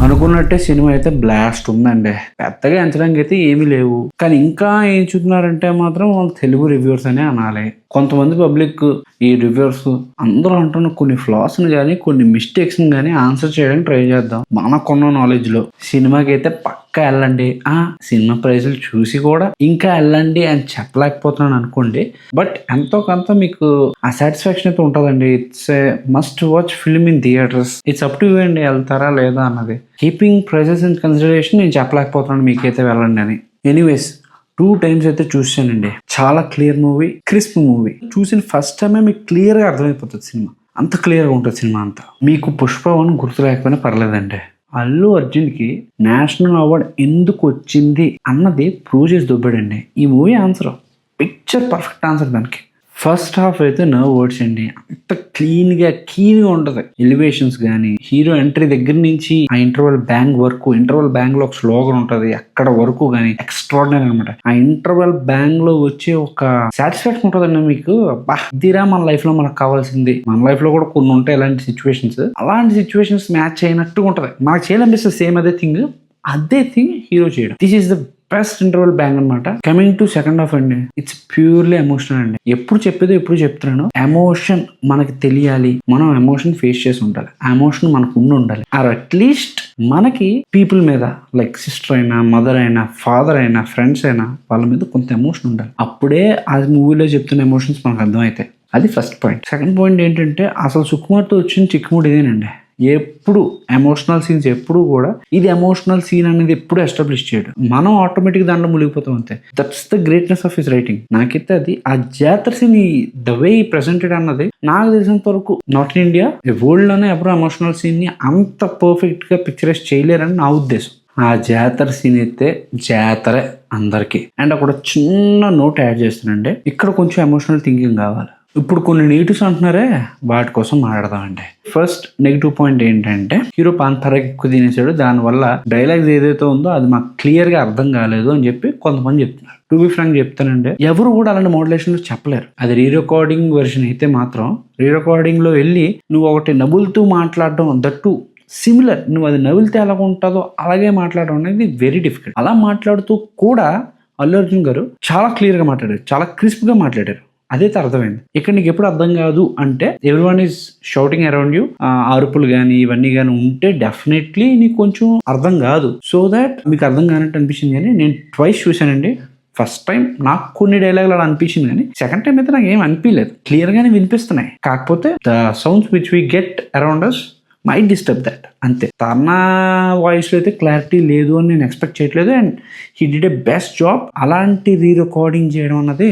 అనుకున్నట్టే సినిమా అయితే బ్లాస్ట్ ఉందండి. పెద్దగా ఎంచడానికి అయితే ఏమీ లేవు. కానీ ఇంకా ఏం చూస్తున్నారంటే మాత్రం వాళ్ళు తెలుగు రివ్యూవర్స్ అనే అనాలి. కొంతమంది పబ్లిక్ ఈ రివ్యూవర్స్ అందరూ అంటున్న కొన్ని ఫ్లాస్ని కానీ కొన్ని మిస్టేక్స్ని కానీ ఆన్సర్ చేయడానికి ట్రై చేద్దాం. మనకున్న నాలెడ్జ్లో సినిమాకి అయితే పక్కా వెళ్ళండి. సినిమా ప్రైజులు చూసి కూడా ఇంకా వెళ్ళండి అని చెప్పలేకపోతున్నాను అనుకోండి. బట్ ఎంతో కొంత మీకు ఆ సాటిస్ఫాక్షన్ అయితే ఉంటుందండి. It's a must watch film in theatres. It's up to you అండి, వెళ్తారా లేదా అన్నది. కీపింగ్ ప్రైజెస్ ఇన్ కన్సిడరేషన్ నేను చెప్పలేకపోతున్నాను మీకైతే వెళ్ళండి అని. ఎనీవేస్ 2 times అయితే చూసానండి. చాలా క్లియర్ మూవీ, క్రిస్ప్ మూవీ. చూసిన ఫస్ట్ టైమే మీకు క్లియర్గా అర్థమైపోతుంది సినిమా. అంత క్లియర్గా ఉంటుంది సినిమా అంతా. మీకు పుష్ప1 గుర్తు లేకపోయినా పర్లేదండి. అల్లు అర్జున్కి నేషనల్ అవార్డ్ ఎందుకు వచ్చింది అన్నది ప్రూవ్ చేసి దొబ్బాడండి ఈ movie. Answer picture perfect answer దానికి. ఫస్ట్ హాఫ్ అయితే నర్వ్ వర్డ్స్ అండి. అంత క్లీన్గా ఉంటుంది. ఎలివేషన్స్ కానీ హీరో ఎంట్రీ దగ్గర నుంచి ఆ ఇంటర్వల్ బ్యాంగ్ వరకు, ఇంటర్వల్ బ్యాంగ్ లో ఒక స్లోగన్ ఉంటుంది అక్కడ వరకు కానీ ఎక్స్ట్రాడినరీ అనమాట. ఆ ఇంటర్వల్ బ్యాంగ్ లో వచ్చే ఒక సాటిస్ఫాక్షన్ ఉంటుందండి మీకు. ఇదిరా మన లైఫ్ లో మనకు కావాల్సింది. మన లైఫ్ లో కూడా కొన్ని ఉంటాయి ఇలాంటి సిచ్యువేషన్స్. అలాంటి సిచ్యువేషన్స్ మ్యాచ్ అయినట్టు ఉంటుంది. మనకు చేయాలనిపిస్తుంది సేమ్ అదే థింగ్ హీరో చేయడం. This is the best interval bang అనమాట. కమింగ్ టు సెకండ్ హాఫ్ అండి, ఇట్స్ ప్యూర్లీ ఎమోషనల్ అండి. ఎప్పుడు చెప్తున్నాను, ఎమోషన్ మనకి తెలియాలి, మనం ఎమోషన్ ఫేస్ చేసి ఉండాలి, ఆ ఎమోషన్ మనకు ఉండాలి. ఆర్ అట్లీస్ట్ మనకి పీపుల్ మీద లైక్ సిస్టర్ అయినా, మదర్ అయినా, ఫాదర్ అయినా, ఫ్రెండ్స్ అయినా వాళ్ళ మీద కొంత ఎమోషన్ ఉండాలి. అప్పుడే ఆ మూవీలో చెప్తున్న ఎమోషన్స్ మనకు అర్థమవుతాయి. అది ఫస్ట్ పాయింట్. సెకండ్ పాయింట్ ఏంటంటే అసలు సుకుమార్తో వచ్చిన చిక్కుముడి ఇదేనండి. ఎప్పుడు ఎమోషనల్ సీన్స్ ఎప్పుడు కూడా ఇది ఎమోషనల్ సీన్ అనేది ఎప్పుడు ఎస్టాబ్లిష్ చేయడం, మనం ఆటోమేటిక్ దాంట్లో మునిగిపోతాం అంతే. That's the greatness of his writing. నాకైతే అది ఆ జాతర సీన్ ద వే ప్రెసెంటెడ్ అన్నది నాకు తెలిసినంత వరకు నాట్ ఇన్ ఇండియా, వరల్డ్ లోనే ఎవరు ఎమోషనల్ సీన్ ని అంత పర్ఫెక్ట్ గా పిక్చరైజ్ చేయలేరని నా ఉద్దేశం. ఆ జాతర సీన్ అయితే జాతరే అందరికీ. అండ్ అక్కడ చిన్న నోట్ యాడ్ చేస్తానండి, ఇక్కడ కొంచెం ఎమోషనల్ థింకింగ్ కావాలి. ఇప్పుడు కొన్ని నెగిటివ్స్ అంటున్నారే, వాటి కోసం మాట్లాడదామండి. ఫస్ట్ నెగిటివ్ పాయింట్ ఏంటంటే హీరో పాన్పరాకి ఎక్కువ తినేసాడు, దానివల్ల డైలాగ్స్ ఏదైతే ఉందో అది మాకు క్లియర్ గా అర్థం కాలేదు అని చెప్పి కొంతమంది చెప్తున్నారు. టు బి ఫ్రాంక్ చెప్తానండి, ఎవరు కూడా అలాంటి మోడ్యులేషన్ చెప్పలేరు. అది రీ రికార్డింగ్ వెర్షన్ అయితే మాత్రం రీ రికార్డింగ్ లో వెళ్ళి నువ్వు ఒకటి నవ్వులుతూ మాట్లాడడం, దట్టు సిమిలర్, నువ్వు అది నవ్వులితే ఎలా ఉంటుందో అలాగే మాట్లాడడం అనేది వెరీ డిఫికల్ట్. అలా మాట్లాడుతూ కూడా అల్లు అర్జున్ గారు చాలా క్లియర్ గా మాట్లాడారు, చాలా క్రిస్ప్ గా మాట్లాడారు. అదైతే అర్థమైంది. ఇక్కడ నీకు ఎప్పుడు అర్థం కాదు అంటే everyone is shouting around you, అరుపులు కానీ ఇవన్నీ కానీ ఉంటే డెఫినెట్లీ నీకు కొంచెం అర్థం కాదు. సో దాట్ మీకు అర్థం కానట్టు అనిపించింది. కానీ నేను ట్వైస్ చూశానండి. ఫస్ట్ టైం నాకు కొన్ని డైలాగులు అలా అనిపించింది, కానీ సెకండ్ టైం అయితే నాకు ఏం అనిపించలేదు. క్లియర్ గానే వినిపిస్తున్నాయి. కాకపోతే the sounds which we get around us might disturb that, అంతే. తన వాయిస్లో అయితే క్లారిటీ లేదు అని నేను ఎక్స్పెక్ట్ చేయట్లేదు. And he did a best job. అలాంటి రీ రికార్డింగ్ చేయడం అన్నది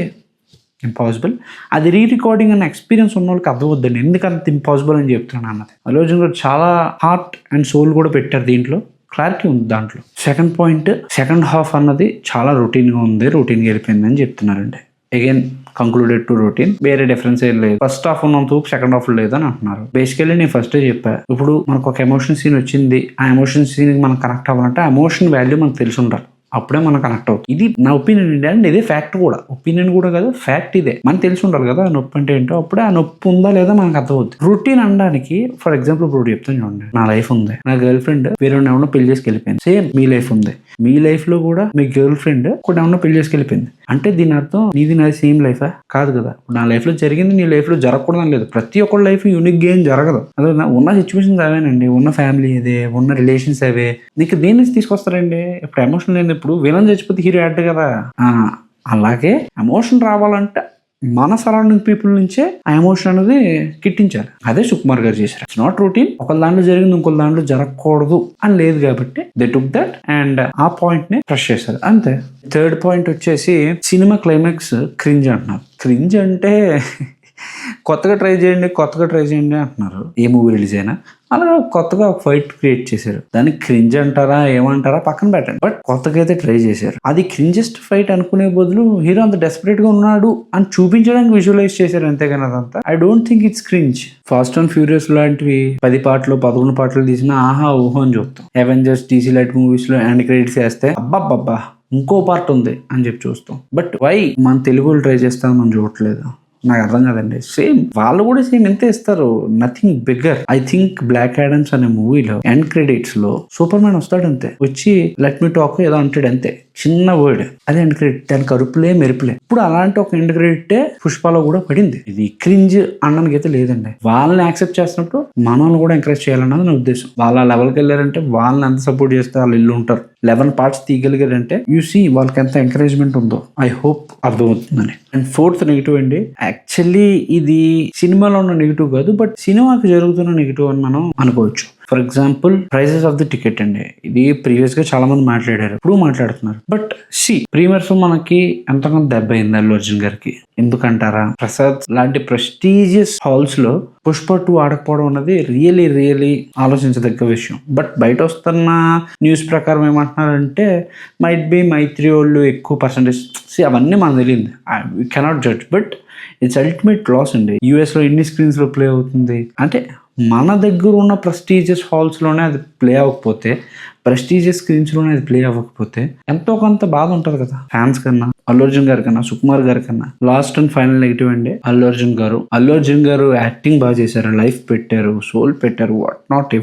ఇంపాసిబుల్. అది రీ రికార్డింగ్ అన్న ఎక్స్పీరియన్స్ ఉన్న వాళ్ళకి అర్థవద్దండి ఎందుకంత ఇంపాసిబుల్ అని చెప్తున్నాను అన్నది. అల్లు అర్జున్ గారు చాలా హార్ట్ అండ్ సోల్ కూడా పెట్టారు దీంట్లో, క్లారిటీ ఉంది దాంట్లో. సెకండ్ పాయింట్, సెకండ్ హాఫ్ అన్నది చాలా రొటీన్గా ఉంది, రొటీన్గా వెళ్ళిపోయింది అని చెప్తున్నారండి. అగైన్ కంక్లూడెడ్ టు రొటీన్, వేరే డిఫరెన్స్ ఏం లేదు. ఫస్ట్ హాఫ్ ఉన్నంత సెకండ్ హాఫ్ లేదని అంటున్నారు. బేసికల్లీ నేను ఫస్టే చెప్పా, ఇప్పుడు మనకు ఒక ఎమోషన్ సీన్ వచ్చింది, ఆ ఎమోషన్ సీన్ మనం కనెక్ట్ అవ్వాలంటే ఆ ఎమోషన్ వాల్యూ మనకు తెలిసి ఉండాలి, అప్పుడే మనం కనెక్ట్ అవుతుంది. ఇది నా ఒపీనియన్ ఏంటి అంటే ఇదే ఫ్యాక్ట్ కూడా, ఒపీనియన్ కూడా కాదు ఫ్యాక్ట్ ఇదే. మనకు తెలిసి ఉండాలి కదా నొప్పి అంటే ఏంటో, అప్పుడే ఆ నొప్పి ఉందా లేదా మనకు అర్థమవుతుంది. రొటీన్ అనడానికి ఫర్ ఎగ్జాంపుల్ ఇప్పుడు చెప్తాను చూడండి, నా లైఫ్ ఉంది, నా గర్ల్ ఫ్రెండ్ వేరే ఎవరినో పెళ్లి చేసుకు వెళ్ళిపోయింది. సేమ్ మీ లైఫ్ ఉంది, మీ లైఫ్ లో కూడా మీ గర్ల్ ఫ్రెండ్ కూడా ఎవరినో పెళ్లి చేసుకు వెళ్ళిపోయింది. అంటే దీని అర్థం నీది నాది సేమ్ లైఫా? కాదు కదా. నా లైఫ్ లో జరిగింది నీ లైఫ్ లో జరగకూడదని లేదు. ప్రతి ఒక్కరి లైఫ్ యూనిక్ గా ఏం జరగదు. అదే ఉన్న సిచ్యువేషన్స్ అవేనండి, ఉన్న ఫ్యామిలీ అదే, ఉన్న రిలేషన్స్ అవే. నీకు దేని నుంచి తీసుకొస్తారండి? ఇప్పుడు ఎమోషన్ లేని ఇప్పుడు విలన్ చచ్చిపోతే హీరో యాడ్ కదా. అలాగే ఎమోషన్ రావాలంటే మన సరౌండింగ్ పీపుల్ నుంచే ఆ ఎమోషన్ అనేది కిట్టించాలి. అదే సుకుమార్ గారు చేశారు. ఇట్స్ నాట్ రొటీన్, ఒక దాంట్లో జరిగింది ఇంకో దాంట్లో జరగకూడదు అని లేదు కాబట్టి దే టుక్ దట్ అండ్ ఆ పాయింట్ ని ప్రెస్ చేశారు అంతే. థర్డ్ పాయింట్ వచ్చేసి సినిమా క్లైమాక్స్ క్రింజ్ అంటున్నారు. క్రింజ్ అంటే కొత్తగా ట్రై చేయండి అంటున్నారు. ఏ మూవీ రిలీజ్ అయినా అలా కొత్తగా ఒక ఫైట్ క్రియేట్ చేశారు. దాన్ని క్రింజ్ అంటారా ఏమంటారా పక్కన పెట్టండి, బట్ కొత్తగా అయితే ట్రై చేశారు. అది క్రింజెస్ట్ ఫైట్ అనుకునే బదులు హీరో అంత డెస్పరేట్ గా ఉన్నాడు అని చూపించడానికి విజువలైజ్ చేశారు అంతేగాని అదంతా I don't think it's cringe. Fast and furious లాంటివి 10 పాటలు 11 పాటలు తీసినా ఆహా ఊహో అని చూస్తాం. అవెంజర్స్ DC లైట్ మూవీస్ లో ఎండ్ క్రెడిట్స్ వేస్తే అబ్బా ఇంకో పార్ట్ ఉంది అని చెప్పి చూస్తాం. బట్ వై మన తెలుగులో ట్రై చేస్తాను మనం చూడట్లేదు. నాకు అర్థం కాదండి. సేమ్ వాళ్ళు కూడా సేమ్ ఎంతే ఇస్తారు, nothing bigger. I think Black Adams అనే మూవీలో ఎండ్ క్రెడిట్స్ లో సూపర్ మ్యాన్ వస్తాడు అంతే, వచ్చి లెట్ మీ టాక్ ఏదో అంటాడు అంతే, చిన్న వర్డ్, అదే ఎండ్ క్రెడిట్. దానికి అరుపులే మెరుపులే. ఇప్పుడు అలాంటి ఒక ఎండ్ క్రెడిట్ పుష్పలో కూడా పడింది. ఇది క్రింజ్ అనడానికి అయితే లేదండి. వాళ్ళని యాక్సెప్ట్ చేస్తున్నప్పుడు మనల్ని కూడా ఎంకరేజ్ చేయాలన్నది నా ఉద్దేశం. వాళ్ళ లెవెల్కి వెళ్ళారంటే వాళ్ళని ఎంత సపోర్ట్ చేస్తే వాళ్ళు ఇల్లు ఉంటారు. 11 parts తీయగలిగారంటే సీ వాళ్ళకి ఎంత ఎంకరేజ్మెంట్ ఉందో. ఐ హోప్ అర్థమవుతుందని. అండ్ ఫోర్త్ నెగిటివ్ అండి, యాక్చువల్లీ ఇది సినిమాలో ఉన్న నెగిటివ్ కాదు, బట్ సినిమాకి జరుగుతున్న నెగిటివ్ అని మనం అనుకోవచ్చు. For example prices of the ticket అండి. ఇది ప్రీవియస్ గా చాలా మంది మాట్లాడారు, ఇప్పుడు మాట్లాడుతున్నారు. బట్ ప్రీమియర్స్ మనకి ఎంతగానో దెబ్బ అయింది అల్లు అర్జున్ గారికి. ఎందుకంటారా, ప్రసాద్ లాంటి ప్రెస్టీజియస్ హాల్స్ లో పుష్ప 2 ఆడకపోవడం అన్నది రియలీ ఆలోచించదగ్గ విషయం. బట్ బయట వస్తున్న న్యూస్ ప్రకారం ఏమంటున్నారంటే మైట్ బి మైత్రి వాళ్ళు ఎక్కువ పర్సంటేజ్. అవన్నీ మనకు తెలియదు, we cannot judge. But it's ultimate loss అండి. యూఎస్ లో ఎన్ని స్క్రీన్స్ లో ప్లే అవుతుంది అంటే, మన దగ్గర ఉన్న ప్రెస్టీజియస్ హాల్స్లోనే అది ప్లే అవ్వకపోతే, ప్రెస్టీజియస్ స్క్రీన్స్లోనే అది ప్లే అవ్వకపోతే ఎంతో కొంత బాధ ఉంటుంది కదా ఫ్యాన్స్ కన్నా, అల్లు అర్జున్ గారి కన్నా, సుకుమార్ గారి కన్నా. లాస్ట్ అండ్ ఫైనల్ నెగిటివ్ అండి, అల్లు అర్జున్ గారు యాక్టింగ్ బాగా చేశారు, లైఫ్ పెట్టారు, సోల్ పెట్టారు, what not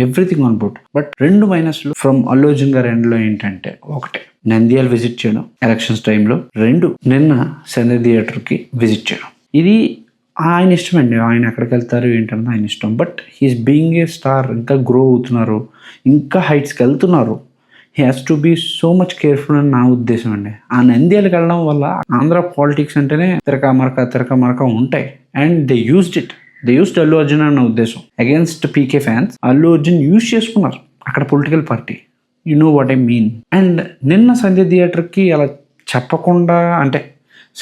everything on board. But 2 మైనస్లు ఫ్రమ్ అల్లు అర్జున్ గారి ఎండ్లో ఏంటంటే, ఒకటి నంద్యాల విజిట్ చేయడం ఎలక్షన్స్ టైంలో, 2 నిన్న సంధ్య థియేటర్కి విజిట్ చేయడం. ఇది ఆయన ఇష్టం అండి, ఆయన ఎక్కడికి వెళ్తారు ఏంటన్నది ఆయన ఇష్టం. But he's being a star, ఇంకా గ్రో అవుతున్నారు, ఇంకా హైట్స్కి వెళ్తున్నారు. He has to be so much careful అని నా ఉద్దేశం అండి. ఆ నంద్యాలకు వెళ్ళడం వల్ల ఆంధ్ర పాలిటిక్స్ అంటేనే తిరక ఉంటాయి. And they used Allu Arjun అన్న ఉద్దేశం. అగేన్స్ట్ పీకే ఫ్యాన్స్ అల్లు అర్జున్ యూజ్ చేసుకున్నారు అక్కడ political party. You know what I mean. And నిన్న సంధ్య థియేటర్కి అలా చెప్పకుండా, అంటే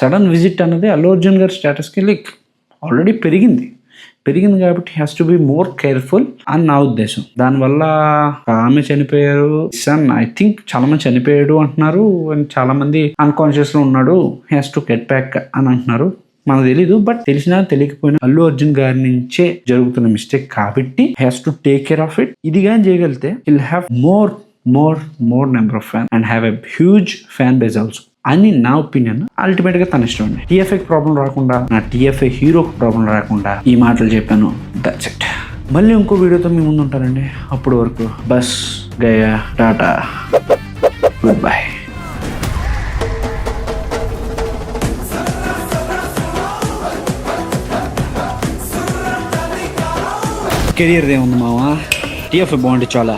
సడన్ విజిట్ అన్నది అల్లు అర్జున్ గారి స్టేటస్కి ఆల్రెడీ పెరిగింది కాబట్టి has to be more careful అని నా ఉద్దేశం. దానివల్ల ఆమె చనిపోయారు, ఐ థింక్ చాలా మంది చనిపోయాడు అంటున్నారు, అండ్ చాలా మంది అన్కాన్షియస్ లో ఉన్నాడు, హ్యాస్ టు గెట్ బ్యాక్ అని అంటున్నారు. మనకు తెలీదు, బట్ తెలిసినా తెలియకపోయినా అల్లు అర్జున్ గారి నుంచే జరుగుతున్న మిస్టేక్ కాబట్టి has to take care of it. ఇది కానీ చేయగలిగితే will have more number of fan and have a huge fan base also అని నా ఒపీనియన్. అల్టిమేట్ గా తన ఇష్టం అండి. టీఎఫ్ఐ ప్రాబ్లం రాకుండా, నా టీఎఫ్ఐ హీరోకి ప్రాబ్లం రాకుండా ఈ మాటలు చెప్పాను. That's it. మళ్ళీ ఇంకో వీడియోతో మీ ముందు ఉంటానండి. అప్పటి వరకు bus Gaya, Tata, good bye. Career ఏముంది మావా, టీఎఫ్ఐ బాగుంటే చాలా.